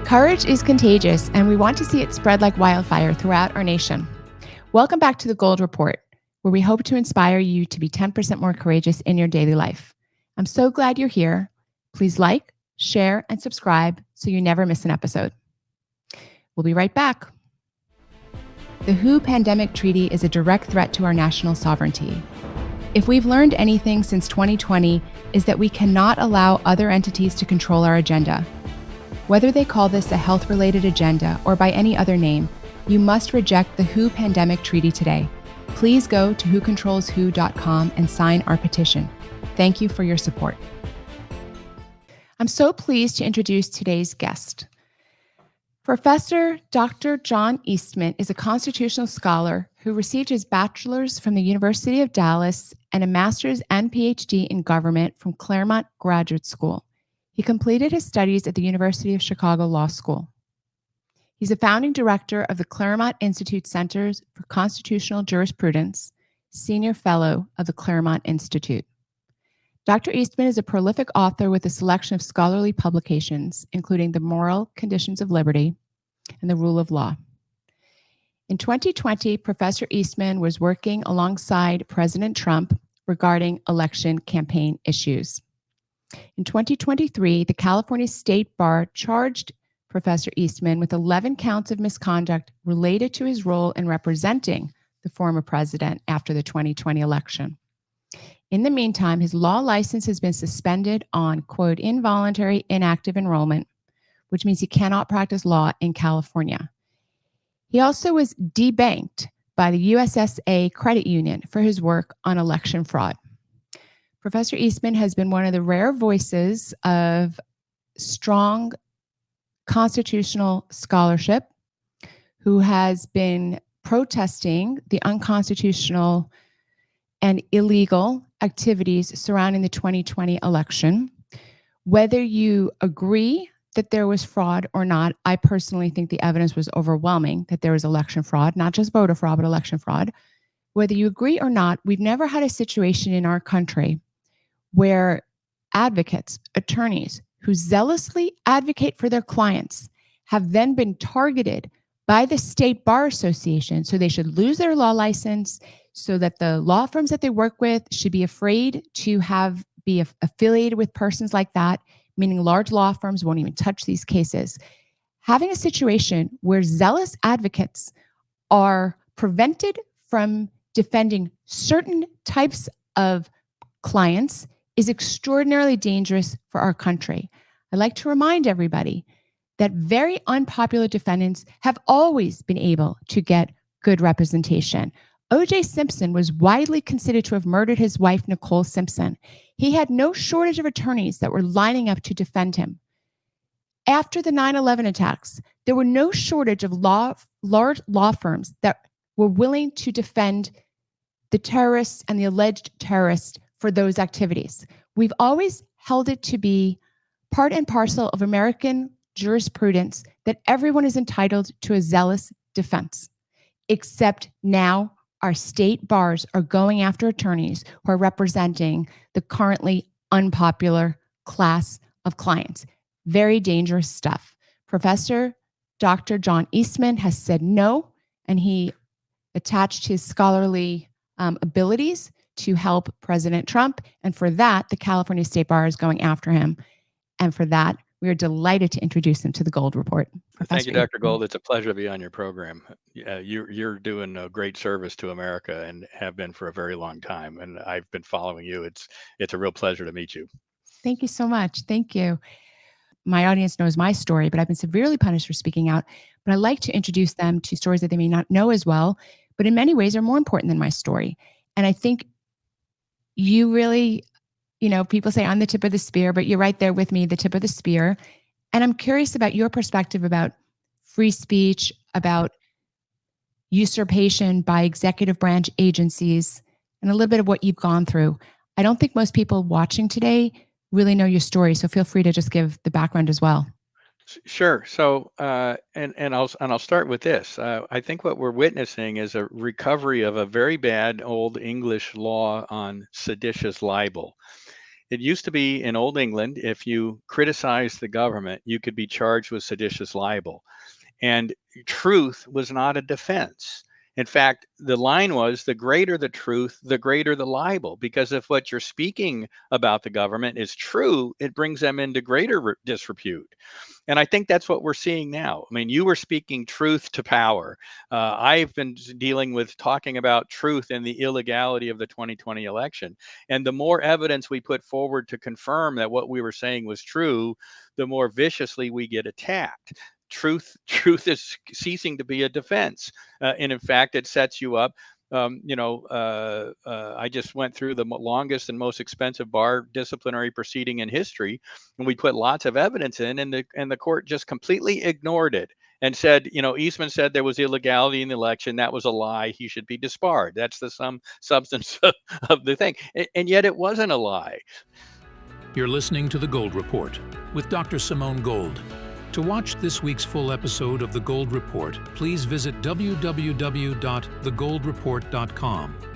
Courage is contagious, and we want to see it spread like wildfire throughout our nation. Welcome back to the Gold Report, where we hope to inspire you to be 10% more courageous in your daily life. I'm so glad you're here. Please like, share, and subscribe so you never miss an episode. We'll be right back. The WHO pandemic treaty is a direct threat to our national sovereignty. If we've learned anything since 2020, is that we cannot allow other entities to control our agenda. Whether they call this a health-related agenda or by any other name, you must reject the WHO pandemic treaty today. Please go to whocontrolswho.com and sign our petition. Thank you for your support. I'm so pleased to introduce today's guest. Professor Dr. John Eastman is a constitutional scholar who received his bachelor's from the University of Dallas and a master's and PhD in government from Claremont Graduate School. He completed his studies at the University of Chicago Law School. He's a founding director of the Claremont Institute Centers for Constitutional Jurisprudence, senior fellow of the Claremont Institute. Dr. Eastman is a prolific author with a selection of scholarly publications, including The Moral Conditions of Liberty and The Rule of Law. In 2020, Professor Eastman was working alongside President Trump regarding election campaign issues. In 2023, the California State Bar charged Professor Eastman with 11 counts of misconduct related to his role in representing the former president after the 2020 election. In the meantime, his law license has been suspended on, quote, involuntary inactive enrollment, which means he cannot practice law in California. He also was debanked by the USSA Credit Union for his work on election fraud. Professor Eastman has been one of the rare voices of strong constitutional scholarship who has been protesting the unconstitutional and illegal activities surrounding the 2020 election. Whether you agree that there was fraud or not, I personally think the evidence was overwhelming that there was election fraud, not just voter fraud, but election fraud. Whether you agree or not, we've never had a situation in our country where advocates, attorneys who zealously advocate for their clients have then been targeted by the State Bar Association, so they should lose their law license, so that the law firms that they work with should be afraid to be affiliated with persons like that, meaning large law firms won't even touch these cases. Having a situation where zealous advocates are prevented from defending certain types of clients is extraordinarily dangerous for our country. I'd like to remind everybody that very unpopular defendants have always been able to get good representation. O.J. Simpson was widely considered to have murdered his wife, Nicole Simpson. He had no shortage of attorneys that were lining up to defend him. After the 9/11 attacks, there were no shortage of large law firms that were willing to defend the terrorists and the alleged terrorists for those activities. We've always held it to be part and parcel of American jurisprudence that everyone is entitled to a zealous defense, except now our state bars are going after attorneys who are representing the currently unpopular class of clients. Very dangerous stuff. Professor Dr. John Eastman has said no, and he attached his scholarly abilities to help President Trump. And for that, the California State Bar is going after him. And for that, we are delighted to introduce him to the Gold Report. Thank you, Dr. Gold. It's a pleasure to be on your program. You're doing a great service to America and have been for a very long time. And I've been following you. It's a real pleasure to meet you. Thank you so much. Thank you. My audience knows my story, but I've been severely punished for speaking out. But I like to introduce them to stories that they may not know as well, but in many ways are more important than my story. And I think you really, people say I'm the tip of the spear, but you're right there with me, the tip of the spear. And I'm curious about your perspective about free speech, about usurpation by executive branch agencies, and a little bit of what you've gone through. I don't think most people watching today really know your story, so feel free to just give the background as well. Sure. So, and I'll start with this. I think what we're witnessing is a recovery of a very bad old English law on seditious libel. It used to be in Old England, if you criticized the government, you could be charged with seditious libel. And truth was not a defense. In fact, the line was the greater the truth, the greater the libel, because if what you're speaking about the government is true, it brings them into greater disrepute. And I think that's what we're seeing now. I mean, you were speaking truth to power. I've been dealing with talking about truth and the illegality of the 2020 election. And the more evidence we put forward to confirm that what we were saying was true, the more viciously we get attacked. Truth is ceasing to be a defense, and in fact, it sets you up. I just went through the longest and most expensive bar disciplinary proceeding in history, and we put lots of evidence in, and the court just completely ignored it and said, Eastman said there was illegality in the election. That was a lie. He should be disbarred. That's the substance of the thing, and yet it wasn't a lie. You're listening to The Gold Report with Dr. Simone Gold. To watch this week's full episode of The Gold Report, please visit www.thegoldreport.com.